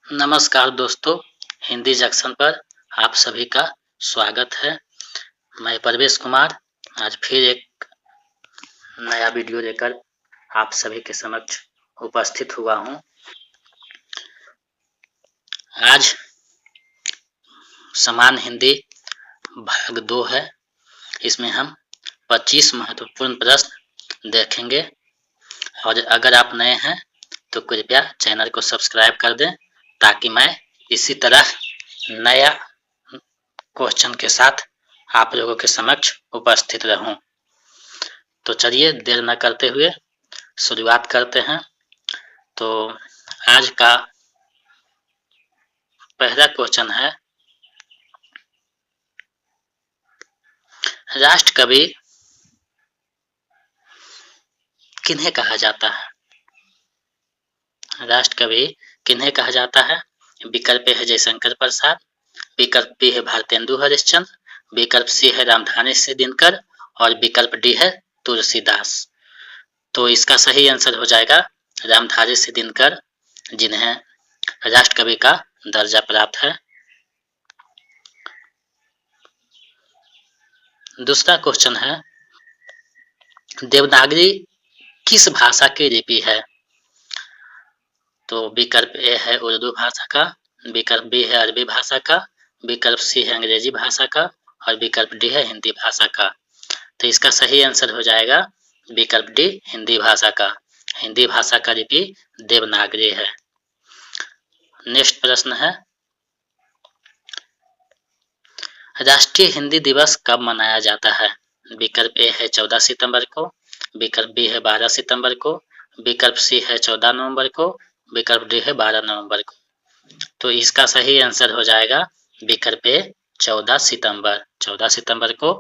नमस्कार दोस्तों, हिंदी जंक्शन पर आप सभी का स्वागत है। मैं परवेश कुमार आज फिर एक नया वीडियो लेकर आप सभी के समक्ष उपस्थित हुआ हूं। आज समान हिंदी भाग 2 है। इसमें हम 25 महत्वपूर्ण प्रश्न देखेंगे और अगर आप नए हैं तो कृपया चैनल को सब्सक्राइब कर दें ताकि मैं इसी तरह नया क्वेश्चन के साथ आप लोगों के समक्ष उपस्थित रहूं। तो चलिए देर न करते हुए शुरुआत करते हैं। तो आज का पहला क्वेश्चन है, राष्ट्र कवि किन्हें कहा जाता है? राष्ट्र कवि किन्हें कहा जाता है? विकल्प ए है जयशंकर प्रसाद, विकल्प बी है भारतेंदु हरिश्चंद्र, विकल्प सी है रामधारी सिंह दिनकर और विकल्प डी है तुलसीदास। तो इसका सही आंसर हो जाएगा रामधारी सिंह दिनकर, जिन्हें राष्ट्र कवि का दर्जा प्राप्त है। दूसरा क्वेश्चन है, देवनागरी किस भाषा की लिपि है? तो विकल्प ए है उर्दू भाषा का, विकल्प बी है अरबी भाषा का, विकल्प सी है अंग्रेजी भाषा का और विकल्प डी है हिंदी भाषा का। तो इसका सही आंसर हो जाएगा विकल्प डी हिंदी भाषा का। हिंदी भाषा का लिपि देवनागरी है। नेक्स्ट प्रश्न है, राष्ट्रीय हिंदी दिवस कब मनाया जाता है? विकल्प ए है 14 सितंबर को, विकल्प बी है 12 सितंबर को, विकल्प सी है 14 नवंबर को, विकल्प डी है 12 नवंबर को। तो इसका सही आंसर हो जाएगा विकल्प ए 14 सितंबर। 14 सितंबर को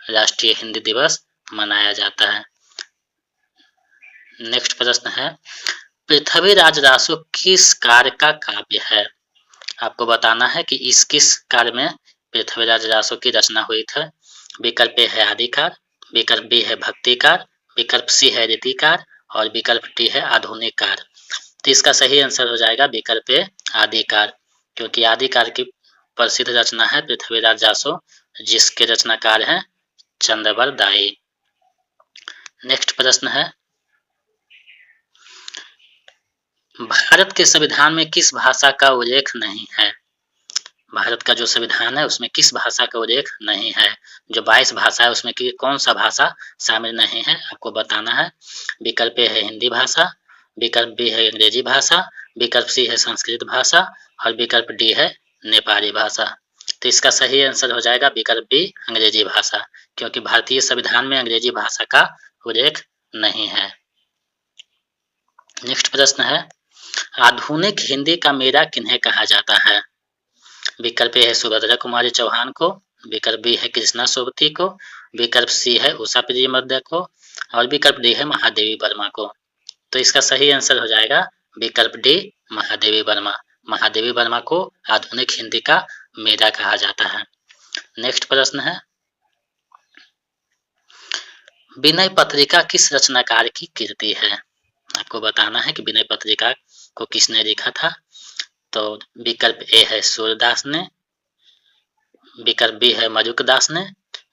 राष्ट्रीय हिंदी दिवस मनाया जाता है। नेक्स्ट प्रश्न है, पृथ्वीराज रासो किस कार्य का काव्य है? आपको बताना है कि इस किस कार्य में पृथ्वीराज रासो की रचना हुई थी। विकल्प ए है आदिकार, विकल्प बी है भक्तिकार, विकल्प सी है रीतिकार और विकल्प डी है आधुनिकार। तो इसका सही आंसर हो जाएगा विकल्प ए आदिकार, क्योंकि आदिकार की प्रसिद्ध रचना है पृथ्वीराज रासो, जिसके रचनाकार हैं चंद्रबल दाई। नेक्स्ट प्रश्न है, भारत के संविधान में किस भाषा का उल्लेख नहीं है? भारत का जो संविधान है उसमें किस भाषा का उल्लेख नहीं है? जो 22 भाषा है उसमें कौन सा भाषा शामिल नहीं है, आपको बताना है। विकल्प ए है हिंदी भाषा, विकल्प बी है अंग्रेजी भाषा, विकल्प सी है संस्कृत भाषा और विकल्प डी है नेपाली भाषा। तो इसका सही आंसर हो जाएगा विकल्प बी अंग्रेजी भाषा, क्योंकि भारतीय संविधान में अंग्रेजी भाषा का उल्लेख नहीं है। नेक्स्ट प्रश्न है, आधुनिक हिंदी का मेरा किन्हें कहा जाता है? विकल्प ए है सुभद्रा कुमारी चौहान को, विकल्प बी है कृष्णा सोबती को, विकल्प सी है उषा प्रिय मध्य को और विकल्प डी है महादेवी वर्मा को। तो इसका सही आंसर हो जाएगा विकल्प डी महादेवी वर्मा। महादेवी वर्मा को आधुनिक हिंदी का मेधा कहा जाता है। नेक्स्ट प्रश्न है, विनय पत्रिका किस रचनाकार की कृति है? आपको बताना है कि विनय पत्रिका को किसने लिखा था। तो विकल्प ए है सूरदास ने, विकल्प बी है मजुकदास ने,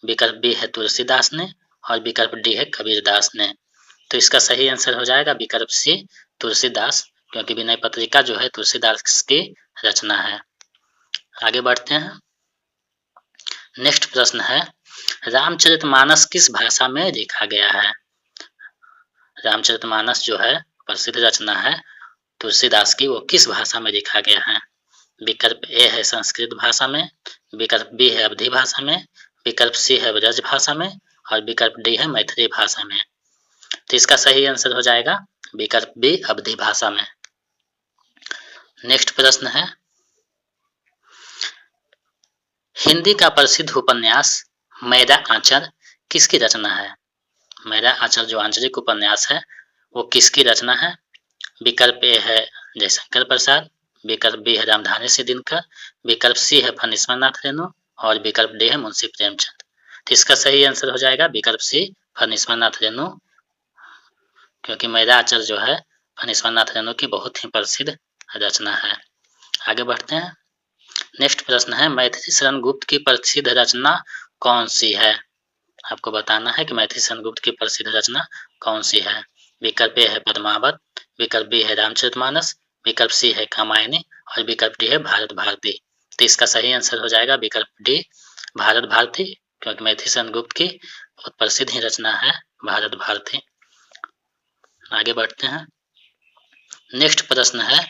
विकल्प बी है तुलसीदास ने और विकल्प डी है कबीरदास ने। तो इसका सही आंसर हो जाएगा विकल्प सी तुलसीदास, क्योंकि विनय पत्रिका जो है तुलसीदास की रचना है। आगे बढ़ते हैं। नेक्स्ट प्रश्न है, रामचरितमानस किस भाषा में लिखा गया है? रामचरितमानस जो है प्रसिद्ध रचना है तुलसीदास की, वो किस भाषा में लिखा गया है? विकल्प ए है संस्कृत भाषा में, विकल्प बी है अवधी भाषा में, विकल्प सी है ब्रज भाषा में और विकल्प डी है मैथिली भाषा में। तो इसका सही आंसर हो जाएगा विकल्प बी अवधी भाषा में। नेक्स्ट प्रश्न है, हिंदी का प्रसिद्ध उपन्यास मेरा आंचल किसकी रचना है? मेरा आंचल जो आंचलिक उपन्यास है वो किसकी रचना है? विकल्प ए है जयशंकर प्रसाद, विकल्प बी है रामधारी सिंह दिनकर, विकल्प सी है फणीश्वर नाथ रेणु और विकल्प डी है मुंशी प्रेमचंद। तो इसका सही आंसर हो जाएगा विकल्प सी फणीश्वर नाथ रेणु, क्योंकि मेरा आंचल जो है फणीश्वर नाथ रेणु की बहुत ही प्रसिद्ध रचना है। आगे बढ़ते हैं। नेक्स्ट प्रश्न है मैथिली शरण गुप्त की प्रसिद्ध रचना कौन सी है? आपको बताना है कि मैथिली शरण गुप्त की प्रसिद्ध रचना कौन सी है। विकल्प ए है पद्मावत, विकल्प बी है रामचरितमानस, विकल्प सी है कामायनी और विकल्प डी है भारत भारती। तो इसका सही आंसर हो जाएगा विकल्प डी भारत भारती, क्योंकि मैथिली शरण गुप्त की बहुत प्रसिद्ध ही रचना है भारत भारती। आगे बढ़ते हैं। नेक्स्ट प्रश्न है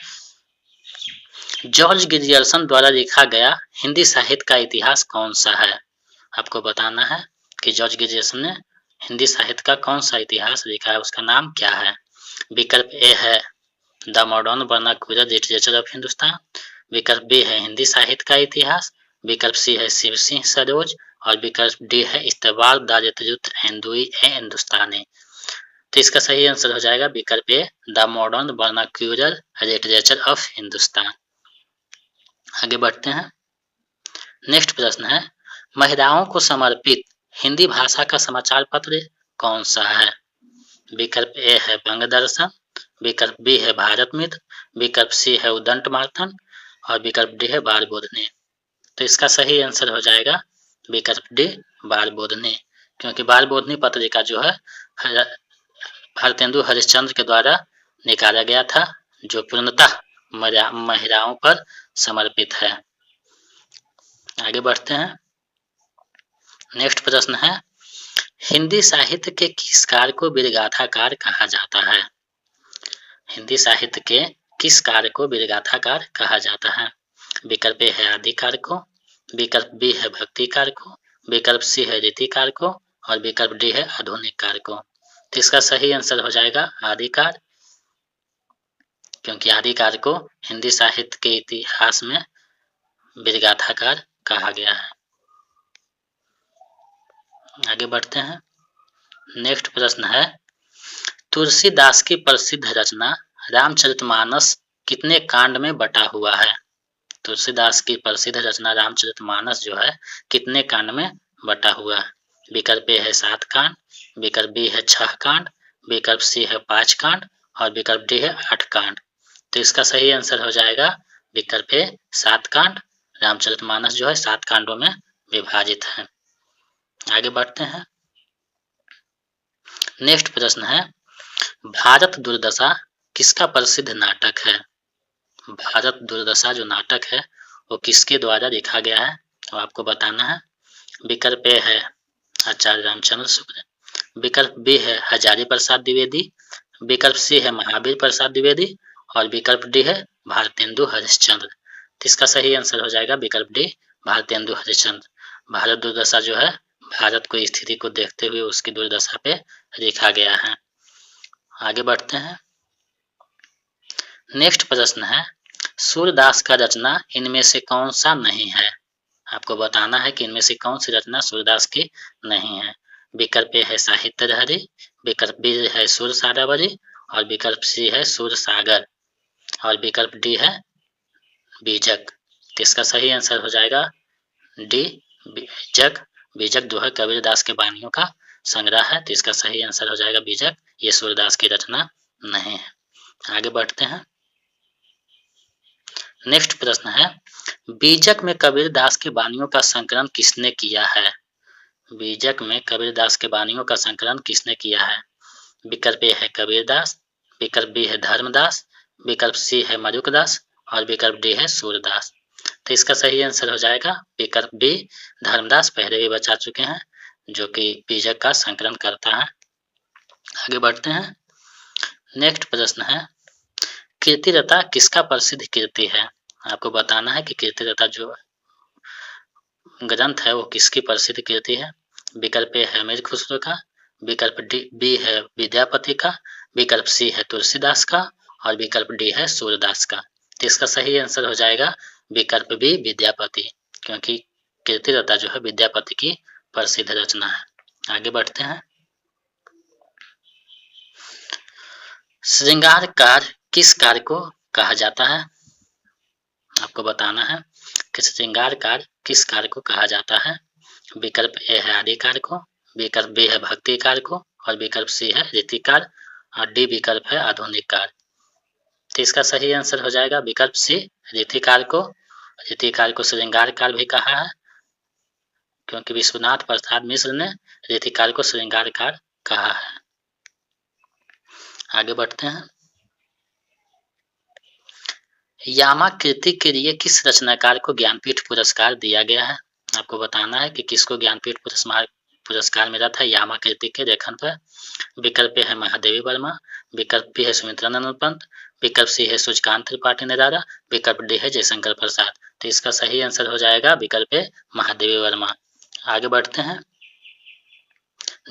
जॉर्ज गिरियर्सन द्वारा लिखा गया हिंदी साहित्य का इतिहास कौन सा है? आपको बताना है कि जॉर्ज गिरियर्सन ने हिंदी साहित्य का कौन सा इतिहास लिखा है, उसका नाम क्या है। विकल्प ए है the modern vernacular literature of Hindustan, विकल्प बी है हिंदी साहित्य का इतिहास, विकल्प सी है शिव सिंह सरोज और विकल्प डी है इस्तवाल दारिद्र्युत हिंदुई ए हिंदुस्तानी। तो इसका सही आंसर हो जाएगा विकल्प A the modern vernacular literature of Hindustan. आगे बढ़ते हैं। नेक्स्ट प्रश्न है महिलाओं को समर्पित हिंदी भाषा का समाचार पत्र कौन सा है? विकल्प ए है बंगदर्शन, विकल्प बी है भारत मित्र, विकल्प सी है उदंत मार्तन और विकल्प डी है बाल बोधनी। तो इसका सही आंसर हो जाएगा विकल्प डी बाल बोधनी, क्योंकि बाल बोधनी पत्रिका जो है भारतेंदु हरिश्चंद्र के द्वारा निकाला गया था, जो पूर्णतः महिलाओं पर समर्पित है। आगे बढ़ते हैं। नेक्स्ट प्रश्न है हिंदी साहित्य के किस कार्य को वीरगाथाकार कहा जाता है? हिंदी साहित्य के किस कार्य को वीरगाथाकार कहा जाता है? विकल्प ए है आदिकार को, विकल्प बी है भक्तिकार को, विकल्प सी है रीतिकार को और विकल्प डी है आधुनिक कार को। तो इसका सही आंसर हो जाएगा आदिकार, क्योंकि आदिकार को हिंदी साहित्य के इतिहास में वीरगाथाकार कहा गया है। आगे बढ़ते हैं। नेक्स्ट प्रश्न है तुलसीदास की प्रसिद्ध रचना रामचरितमानस कितने कांड में बटा हुआ है? तुलसीदास की प्रसिद्ध रचना रामचरितमानस जो है कितने कांड में बटा हुआ है? विकल्प ए है 7 कांड, विकल्प बी है 6 कांड, विकल्प सी है 5 कांड और विकल्प डी है 8 कांड। तो इसका सही आंसर हो जाएगा विकल्प ए 7 कांड। रामचरितमानस जो है 7 कांडों में विभाजित है। आगे बढ़ते हैं। नेक्स्ट प्रश्न है भारत दुर्दशा किसका प्रसिद्ध नाटक है? भारत दुर्दशा जो नाटक है वो किसके द्वारा लिखा गया है, तो आपको बताना है। विकल्प ए है आचार्य रामचंद्र शुक्ल, विकल्प बी है हजारी प्रसाद द्विवेदी, विकल्प सी है महावीर प्रसाद द्विवेदी और विकल्प डी है भारतेंदु हरिश्चंद्र। इसका सही आंसर हो जाएगा विकल्प डी भारतेंदु हरिश्चंद्र। भारत दुर्दशा जो है भारत को स्थिति को देखते हुए उसकी दुर्दशा पे लिखा गया है। आगे बढ़ते हैं। नेक्स्ट प्रश्न है सूरदास का रचना इनमें से कौन सा नहीं है? आपको बताना है कि इनमें से कौन सी रचना सूरदास की नहीं है। विकल्प ए है साहित्य लहरी, विकल्प बी है सूर सारावली और विकल्प सी है सूर सागर और विकल्प डी है बीजक। इसका सही आंसर हो जाएगा डी बीजक। बीजक जो है कबीरदास के वाणियों का संग्रह है, तो इसका सही आंसर हो जाएगा बीजक। ये सूरदास की रचना नहीं है। आगे बढ़ते हैं। नेक्स्ट प्रश्न है बीजक में कबीरदास के वाणियों का संकलन किसने किया है? बीजक में कबीरदास के वाणियों का संकलन किसने किया है? विकल्प ए है कबीरदास, विकल्प बी है धर्मदास, विकल्प सी है मरुकदास और विकल्प डी है सूरदास। तो इसका सही आंसर हो जाएगा विकल्प बी धर्मदास। पहले भी बचा चुके हैं, जो कि बीजक का संकलन करता है। आगे बढ़ते हैं। नेक्स्ट प्रश्न है कीर्तिलता किसका प्रसिद्ध कीर्ति है? आपको बताना है कि कीर्तिलता जो ग्रंथ है वो किसकी प्रसिद्ध कीर्ति है। विकल्प ए है अमीर खुसरो का, विकल्प बी है विद्यापति का, विकल्प सी है तुलसीदास का और विकल्प डी है सूरदास का। तो इसका सही आंसर हो जाएगा विकल्प बी विद्यापति, क्योंकि कीर्तिलता जो है विद्यापति की प्रसिद्ध रचना है। आगे बढ़ते हैं। श्रृंगारकार किस कार्य को कहा जाता है? आपको बताना है कि श्रृंगारकार किस कार्य को कहा जाता है। विकल्प ए है आदिकार को, विकल्प बी है भक्तिकार को और विकल्प सी है रीतिकार और डी विकल्प है आधुनिक कार। तो इसका सही आंसर हो जाएगा विकल्प सी रीतिकाल को। रीतिकाल को श्रृंगार काल भी कहा है, क्योंकि विश्वनाथ प्रसाद मिश्र ने रीतिकाल को श्रृंगार काल कहा है। आगे बढ़ते हैं। यामाकृति के लिए किस रचनाकार को ज्ञानपीठ पुरस्कार दिया गया है? आपको बताना है कि किसको ज्ञानपीठ पुरस्कार मिला था यामाकृति के लेखन पर। विकल्प ए है महादेवी वर्मा, विकल्प बी है सुमित्रानंद पंत, विकल्प सी है सूर्यकांत त्रिपाठी निराला, विकल्प डी है जयशंकर प्रसाद। तो इसका सही आंसर हो जाएगा विकल्प ए महादेवी वर्मा। आगे बढ़ते हैं।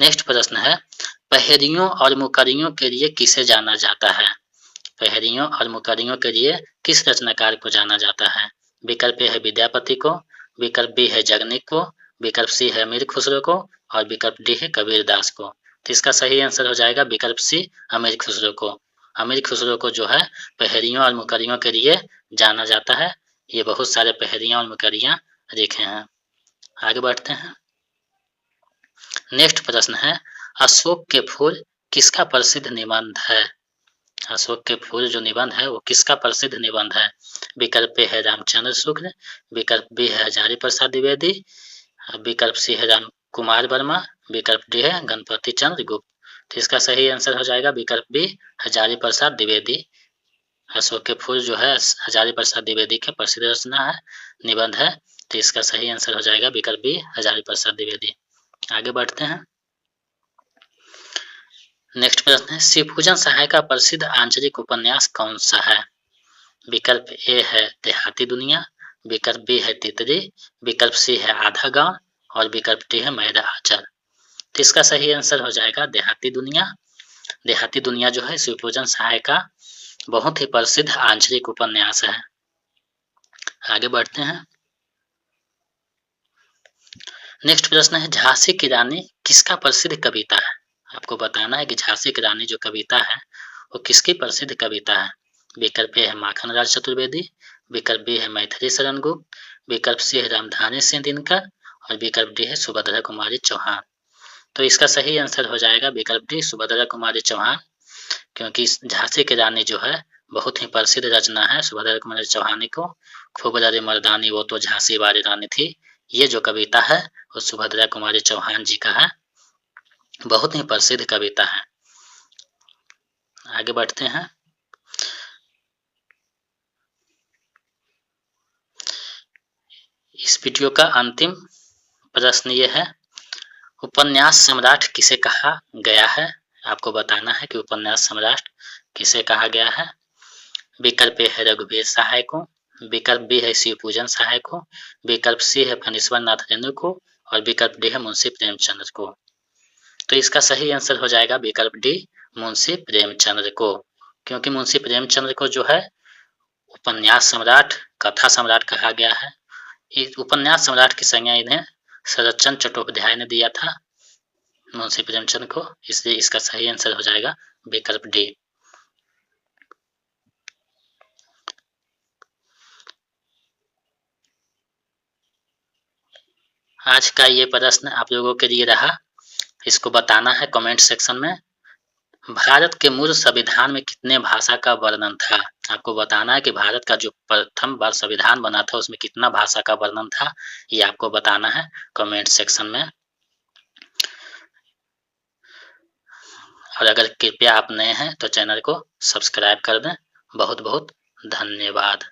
नेक्स्ट प्रश्न है, पहेलियों और मुकरियों के लिए किसे जाना जाता है? पहेलियों और मुकरियों के लिए किस रचनाकार को जाना जाता है? विकल्प ए है विद्यापति को, विकल्प बी है जगनिक को, विकल्प सी है अमीर खुसरो को और विकल्प डी है कबीर दास को। तो इसका सही आंसर हो जाएगा विकल्प सी अमीर खुसरो को। अमीर खुसरो को जो है पहेलियों और मुकरियों के लिए जाना जाता है। ये बहुत सारे पहेलियां और मुकरियां लिखे हैं। आगे बढ़ते हैं। नेक्स्ट प्रश्न है, अशोक के फूल किसका प्रसिद्ध निबंध है? अशोक के फूल जो निबंध है वो किसका प्रसिद्ध निबंध है? विकल्प ए है रामचंद्र शुक्ल, विकल्प बी है हजारी प्रसाद द्विवेदी, विकल्प सी है राम कुमार वर्मा, विकल्प डी है गणपति चंद्र गुप्त। तो इसका सही आंसर हो जाएगा विकल्प बी हजारी प्रसाद द्विवेदी। अशोक के फूल जो है हजारी प्रसाद द्विवेदी के प्रसिद्ध रचना है, निबंध है। तो इसका सही आंसर हो जाएगा विकल्प बी हजारी प्रसाद द्विवेदी। आगे बढ़ते हैं। नेक्स्ट प्रश्न है, शिवपूजन सहाय का प्रसिद्ध आंचलिक उपन्यास कौन सा है? विकल्प ए है देहाती दुनिया, विकल्प बी है तितली, विकल्प सी है आधा गांव और विकल्प डी है मैदा आचर। तो इसका सही आंसर हो जाएगा देहाती दुनिया। देहाती दुनिया जो है शिवपूजन सहाय का बहुत ही प्रसिद्ध आंचलिक उपन्यास है। आगे बढ़ते हैं। नेक्स्ट प्रश्न है, झांसी की रानी किसका प्रसिद्ध कविता है? आपको बताना है कि झांसी की रानी जो कविता है वो किसकी प्रसिद्ध कविता है। विकल्प ए है माखन राज चतुर्वेदी, विकल्प बी है मैथिली शरण गुप्त, विकल्प सी है रामधानी सिंह दिनकर और विकल्प डी है सुभद्रा कुमारी चौहान। तो इसका सही आंसर हो जाएगा विकल्प डी सुभद्रा कुमारी चौहान, क्योंकि झांसी की रानी जो है बहुत ही प्रसिद्ध रचना है सुभद्रा कुमारी चौहान को। खूब लड़ी मर्दानी वो तो झांसी वाली रानी थी, ये जो कविता है वो सुभद्रा कुमारी चौहान जी का है, बहुत ही प्रसिद्ध कविता है। आगे बढ़ते हैं। इस वीडियो का अंतिम प्रश्न ये है, उपन्यास सम्राट किसे कहा गया है? आपको बताना है कि उपन्यास सम्राट किसे कहा गया है। विकल्प ए है रघुवीर सहाय को, विकल्प बी है शिवपूजन सहाय को, विकल्प सी है फणीश्वर नाथ रेणु को और विकल्प डी है मुंशी प्रेमचंद्र को। तो इसका सही आंसर हो जाएगा विकल्प डी मुंशी प्रेमचंद्र को, क्योंकि मुंशी प्रेमचंद्र को जो है उपन्यास सम्राट कथा सम्राट कहा गया है। इस उपन्यास सम्राट की संज्ञा इन्हें शरतचंद्र चट्टोपाध्याय ने दिया था मुंशी प्रेमचंद्र को, इसलिए इसका सही आंसर हो जाएगा विकल्प डी। आज का ये प्रश्न आप लोगों के लिए रहा, इसको बताना है कमेंट सेक्शन में। भारत के मूल संविधान में कितने भाषा का वर्णन था? आपको बताना है कि भारत का जो प्रथम बार संविधान बना था उसमें कितना भाषा का वर्णन था, ये आपको बताना है कमेंट सेक्शन में। और अगर कृपया आप नए हैं तो चैनल को सब्सक्राइब कर दें। बहुत बहुत धन्यवाद।